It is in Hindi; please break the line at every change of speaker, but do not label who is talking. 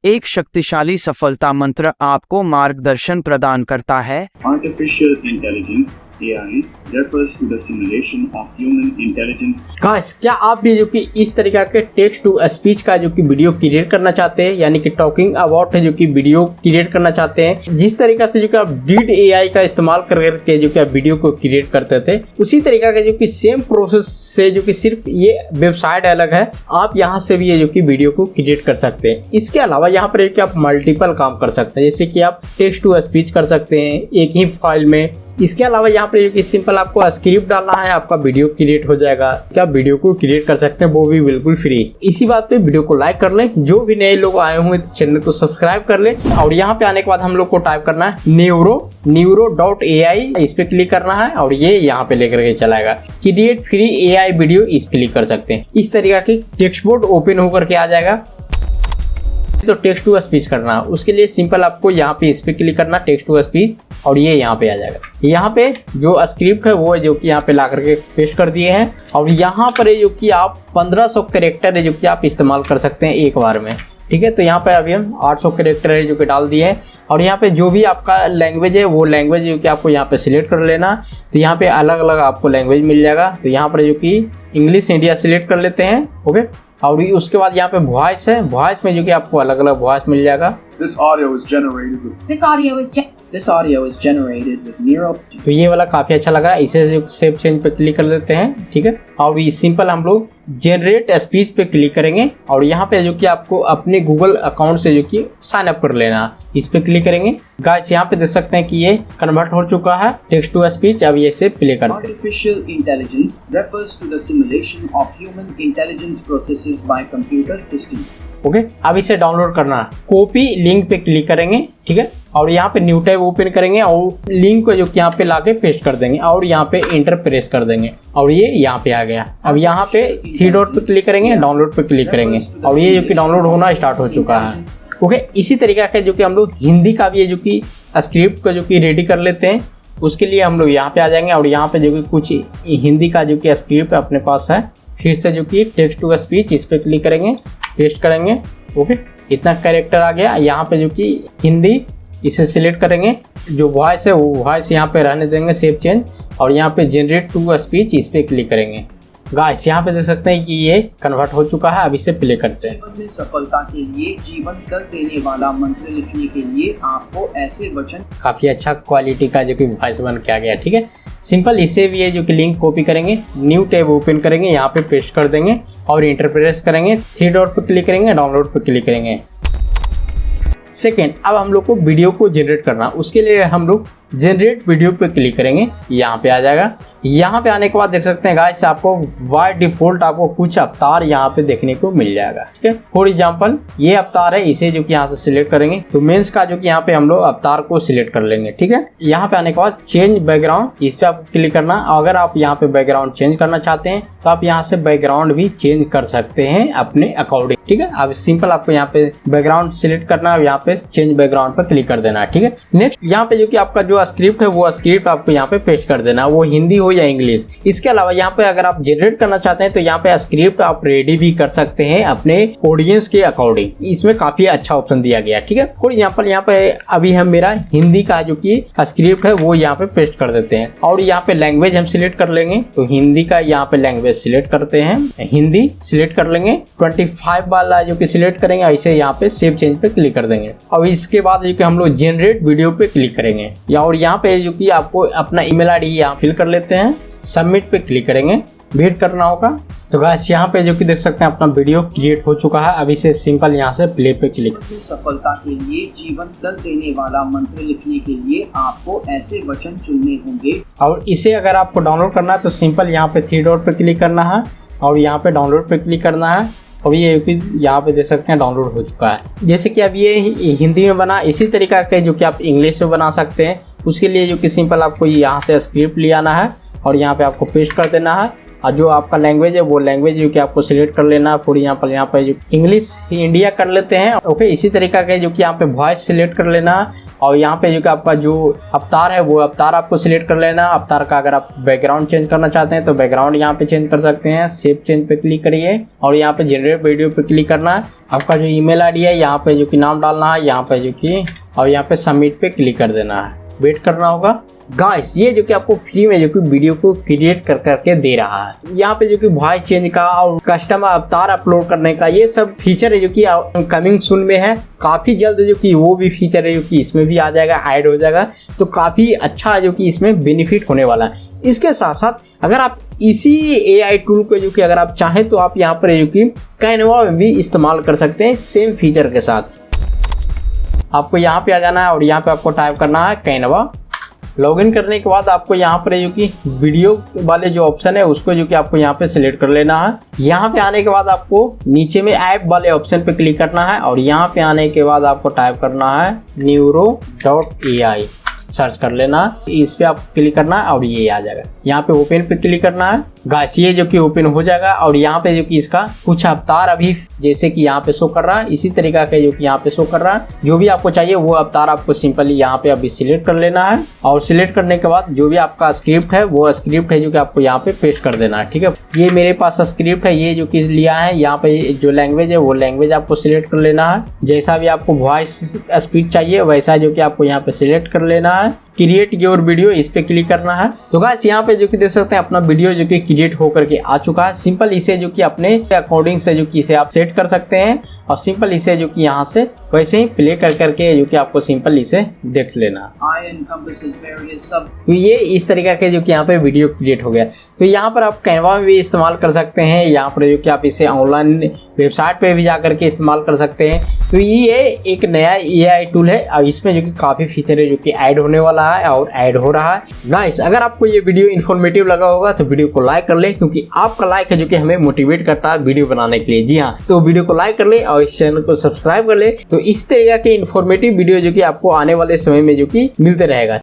एक शक्तिशाली सफलता मंत्र आपको मार्गदर्शन प्रदान करता है।
Artificial intelligence (AI) refers to the simulation of human intelligence.
Guys, क्या आप भी जो कि इस तरीका के टेक्स्ट टू स्पीच का जो कि वीडियो क्रिएट करना चाहते हैं, यानी कि टॉकिंग अबाउट है जो कि वीडियो क्रिएट करना चाहते हैं, जिस तरीका से जो कि आप डीड एआई का इस्तेमाल करके जो कि आप वीडियो को क्रिएट करते थे, उसी तरीका का जो कि सेम प्रोसेस से जो कि सिर्फ ये वेबसाइट अलग है, आप यहाँ से भी ये जो कि वीडियो को क्रिएट कर सकते हैं। इसके अलावा यहाँ पर आप मल्टीपल काम कर सकते हैं, जैसे कि आप टेक्स्ट टू स्पीच कर सकते हैं एक ही फाइल में। इसके अलावा यहाँ पर सिंपल आपको स्क्रिप्ट डालना है, आपका वीडियो क्रिएट हो जाएगा। क्या वीडियो को क्रिएट कर सकते हैं, वो भी बिल्कुल फ्री। इसी बात पे वीडियो को लाइक कर लें, जो भी नए लोग आए हुए तो चैनल को सब्सक्राइब कर लें। और यहाँ पे आने के बाद हम लोग को टाइप करना है neuro.ai, इस पे क्लिक करना है और ये यहाँ पे लेकर के चलाएगा। क्रिएट फ्री एआई वीडियो, इस पे क्लिक कर सकते हैं। इस तरीका की टेक्स्ट बोर्ड ओपन होकर के आ जाएगा। तो टेक्स्ट टू स्पीच करना है, उसके लिए सिंपल आपको यहाँ पे इस पे क्लिक करना, टेक्स्ट टू स्पीच, और ये यहाँ पे आ जाएगा। यहाँ पे जो स्क्रिप्ट है वो जो कि यहाँ पे ला करके पेस्ट कर दिए हैं। और यहाँ पर जो कि आप 1500 कैरेक्टर है जो कि आप इस्तेमाल कर सकते हैं एक बार में। ठीक है, तो यहाँ पे अभी हम 800 कैरेक्टर है जो कि डाल दिए हैं। और यहाँ पे जो भी आपका लैंग्वेज है वो लैंग्वेज जो कि आपको यहाँ पे सिलेक्ट कर लेना। तो यहाँ पे अलग अलग आपको लैंग्वेज मिल जाएगा। तो यहाँ पर जो कि इंग्लिश इंडिया सिलेक्ट कर लेते हैं। ओके, और उसके बाद यहाँ पे वॉइस है, वॉइस में जो कि आपको अलग अलग वॉइस मिल जाएगा।
This audio is generated with Nero.
तो ये वाला काफी अच्छा लगा, इसे सेव चेंज पे क्लिक कर देते हैं। ठीक है, और ये सिंपल हम लोग जनरेट स्पीच पे क्लिक करेंगे और यहाँ पे जो कि आपको अपने गूगल अकाउंट से जो कि साइन अप कर लेना, इस पे क्लिक करेंगे। गाइस, यहाँ पे देख सकते हैं कि ये कन्वर्ट हो चुका है टेक्स्ट टू स्पीच। अब ये से प्ले करते हैं।
Artificial intelligence refers to the simulation of human intelligence processes by computer systems.
Okay, अब इसे डाउनलोड करना, कॉपी लिंक पे क्लिक करेंगे। ठीक है, और यहाँ पे न्यू टैब ओपन करेंगे और लिंक को जो कि यहाँ पे लाके पेस्ट कर देंगे और यहाँ पे इंटर प्रेस कर देंगे और ये यहाँ पे आ गया। अब यहाँ पे 3 डॉट पे क्लिक करेंगे, डाउनलोड पे क्लिक करेंगे और ये जो कि डाउनलोड होना स्टार्ट हो चुका है। ओके, इसी तरीका का जो कि हम लोग हिंदी का भी जो कि स्क्रिप्ट को जो कि रेडी कर लेते हैं, उसके लिए हम लोग यहाँ पे आ जाएंगे और यहाँ पे जो कि कुछ हिंदी का जो कि स्क्रिप्ट अपने पास है। फिर से जो कि टेक्स्ट टू स्पीच, इस पे क्लिक करेंगे, पेस्ट करेंगे। ओके, इतना कैरेक्टर आ गया। यहाँ पे जो कि हिंदी, इसे सिलेक्ट करेंगे, जो वॉइस है वो वॉइस यहाँ पे रहने देंगे, सेव चेंज, और यहाँ पे जनरेट टू स्पीच, इस पे क्लिक करेंगे। गाइस, यहाँ पे देख सकते हैं कि ये कन्वर्ट हो चुका है। अब इसे प्ले करते हैं।
जीवन में सफलता के लिए, जीवन कर देने वाला मंत्र लिखने के लिए आपको ऐसे वचन।
काफी अच्छा क्वालिटी का जो कि वॉइस बन के आ गया। ठीक है, सिंपल इसे भी ये जो कि लिंक कॉपी करेंगे, न्यू टैब ओपन करेंगे, यहाँ पे पेस्ट कर देंगे और इंटर प्रेस करेंगे, 3 डॉट पे क्लिक करेंगे, डाउनलोड पे क्लिक करेंगे। सेकेंड, अब हम लोग को वीडियो को जनरेट करना, उसके लिए हम लोग जनरेट वीडियो पे क्लिक करेंगे, यहाँ पे आ जाएगा। यहाँ पे आने के बाद देख सकते हैं गाइस, आपको बाय डिफॉल्ट आपको कुछ अवतार यहाँ पे देखने को मिल जाएगा। ठीक है, फॉर एग्जांपल ये अवतार है, इसे जो कि यहाँ से सिलेक्ट करेंगे तो मेंस का जो कि यहाँ पे हम लोग अवतार को सिलेक्ट कर लेंगे। ठीक है, यहाँ पे आने के बाद चेंज बैकग्राउंड, इस पे आपको क्लिक करना। अगर आप यहाँ पे बैकग्राउंड चेंज करना चाहते हैं तो आप यहाँ से बैकग्राउंड भी चेंज कर सकते हैं अपने अकॉर्डिंग। ठीक है, अब सिंपल आपको यहाँ पे बैकग्राउंड सिलेक्ट करना है, यहाँ पे चेंज बैकग्राउंड पर क्लिक कर देना है। ठीक है, नेक्स्ट यहाँ पे जो कि आपका जो स्क्रिप्ट है वो स्क्रिप्ट आपको यहाँ पे पेस्ट कर देना, वो हिंदी हो या इंग्लिश। इसके अलावा यहाँ पे अगर आप जनरेट करना चाहते हैं तो यहाँ पे स्क्रिप्ट आप रेडी भी कर सकते हैं अपने ऑडियंस के अकॉर्डिंग। इसमें काफी अच्छा ऑप्शन दिया गया। ठीक है, फॉर एग्जांपल यहाँ पे अभी हम मेरा हिंदी का जो कि स्क्रिप्ट है वो यहाँ पे पेस्ट कर देते हैं और यहाँ पे लैंग्वेज हम सिलेक्ट कर लेंगे। तो हिंदी का यहाँ पे लैंग्वेज सिलेक्ट करते हैं, हिंदी सिलेक्ट कर लेंगे, 25 वाला जो कि सिलेक्ट करेंगे, ऐसे यहाँ पे सेव चेंज पे क्लिक कर देंगे। और इसके बाद जो कि हम लोग जनरेट वीडियो पे क्लिक करेंगे और यहाँ पे जो कि आपको अपना ईमेल आईडी यहाँ फिल कर लेते हैं, सबमिट पे क्लिक करेंगे, वेट करना होगा। तो गाइस, यहाँ पे जो कि देख सकते हैं अपना वीडियो क्रिएट हो चुका है। अभी से सिंपल यहाँ से प्ले पे क्लिक।
सफलता के लिए, जीवन कर देने वाला मंत्र लिखने के लिए आपको ऐसे वचन चुनने होंगे।
और इसे अगर आपको डाउनलोड करना है तो सिंपल यहाँ पे 3 डॉट पे क्लिक करना है और यहाँ पे डाउनलोड पे क्लिक करना है और ये यहाँ पे देख सकते हैं डाउनलोड हो चुका है। जैसे कि अब ये हिंदी में बना, इसी तरीका के जो कि आप इंग्लिश में बना सकते हैं। उसके लिए जो कि सिंपल आपको यहाँ से स्क्रिप्ट ले आना है और यहाँ पे आपको पेस्ट कर देना है और जो आपका लैंग्वेज है वो लैंग्वेज जो कि आपको सिलेक्ट कर लेना है। फिर यहाँ पे जो इंग्लिश इंडिया कर लेते हैं। ओके, इसी तरीका के जो कि यहाँ पे वॉइस सिलेक्ट कर लेना है और यहाँ पे जो कि आपका जो अवतार है वो अवतार आपको सिलेक्ट कर लेना है। अवतार का अगर आप बैकग्राउंड चेंज करना चाहते हैं तो बैकग्राउंड यहाँ पे चेंज कर सकते हैं। सेव चेंज पे क्लिक करिए और यहाँ पे जनरेट वीडियो पे क्लिक करना है। आपका जो ईमेल आईडी है यहाँ पे जो कि नाम डालना है, यहाँ पे जो कि और यहाँ पे सबमिट पे क्लिक कर देना है। वेट करना होगा। गाइस ये जो कि आपको फ्री में जो कि वीडियो को क्रिएट कर करके दे रहा है। यहाँ पे जो कि वॉइस चेंज का और कस्टम अवतार अपलोड करने का ये सब फीचर है जो कि कमिंग सून में है। काफी जल्द जो कि वो भी फीचर है जो कि इसमें भी आ जाएगा, ऐड हो जाएगा। तो काफी अच्छा है जो कि इसमें बेनिफिट होने वाला है। इसके साथ साथ अगर आप इसी AI टूल को जो कि अगर आप चाहें तो आप यहाँ पर जो कि कैनवा में भी इस्तेमाल कर सकते हैं सेम फीचर के साथ। आपको यहाँ पे आ जाना है और यहाँ पे आपको टाइप करना है कैनवा। लॉगिन करने के बाद आपको यहाँ पर जो कि वीडियो वाले जो ऑप्शन है उसको जो कि आपको यहाँ पे सिलेक्ट कर लेना है। यहाँ पे आने के बाद आपको नीचे में ऐप वाले ऑप्शन पे क्लिक करना है और यहाँ पे आने के बाद आपको टाइप करना है neuro.ai, सर्च कर लेना। इस पे आप क्लिक करना है और ये आ जाएगा। यहाँ पे ओपन पे क्लिक करना है। गाइस ये जो कि ओपन हो जाएगा और यहाँ पे जो कि इसका कुछ अवतार अभी जैसे कि यहाँ पे शो कर रहा है इसी तरीका के जो कि यहाँ पे शो कर रहा है। जो भी आपको चाहिए वो अवतार आपको सिंपली यहाँ पे अभी सिलेक्ट कर लेना है और सिलेक्ट करने के बाद जो भी आपका स्क्रिप्ट है वो स्क्रिप्ट है जो कि आपको यहाँ पे पेस्ट कर देना है। ठीक है, ये मेरे पास स्क्रिप्ट है, ये जो कि लिया है। यहाँ पे जो लैंग्वेज है वो लैंग्वेज आपको सिलेक्ट कर लेना है। जैसा भी आपको वॉइस स्पीड चाहिए वैसा जो कि आपको यहाँ पे सिलेक्ट कर लेना है। क्रिएट योर वीडियो इस पे क्लिक करना है। तो गाइस यहाँ पे जो कि देख सकते हैं अपना वीडियो जो कि क्रिएट होकर के आ चुका है। सिंपल इसे जो कि अपने अकॉर्डिंग से जो कि इसे आप सेट कर सकते हैं और सिंपल इसे जो कि यहाँ से वैसे ही प्ले कर करके जो कि आपको सिंपल इसे देख लेना। तो ये इस तरीके के जो कि यहाँ पे वीडियो क्रिएट हो गया। तो यहाँ पर आप कैनवा में भी इस्तेमाल कर सकते हैं। यहाँ पर जो कि आप इसे ऑनलाइन वेबसाइट पे भी जा करके इस्तेमाल कर सकते हैं। तो ये एक नया AI टूल है और इसमें जो कि काफ़ी फीचर है जो कि ऐड होने वाला है और ऐड हो रहा है। गाइस अगर आपको ये वीडियो इन्फॉर्मेटिव लगा होगा तो वीडियो को लाइक कर ले, क्योंकि आपका लाइक है जो कि हमें मोटिवेट करता है वीडियो बनाने के लिए। जी हाँ, तो वीडियो को लाइक कर ले और इस चैनल को सब्सक्राइब कर ले। तो इस तरह के इन्फॉर्मेटिव वीडियो जो कि आपको आने वाले समय में जो कि मिलते रहेगा।